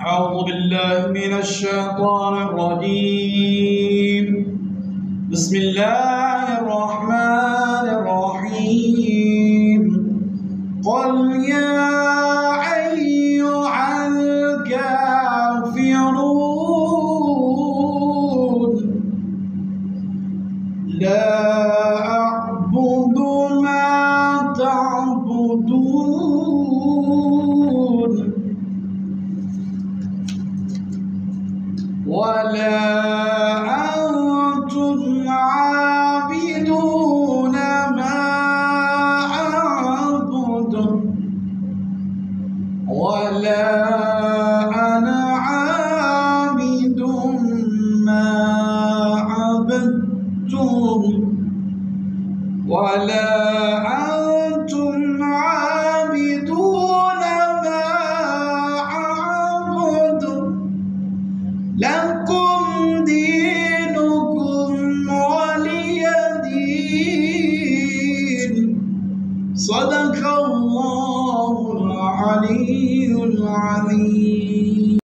أعوذ بالله من الشيطان الرجيم. بسم الله الرحمن الرحيم. قل يا أيها الكافرون لا أعبد ما تعبدون ولا أنتم عابدون ما أعبد ولا أنا عابد ما عبدتم ولا أنتم عابدون ما أعبد لكم دينكم ولي دين. صدق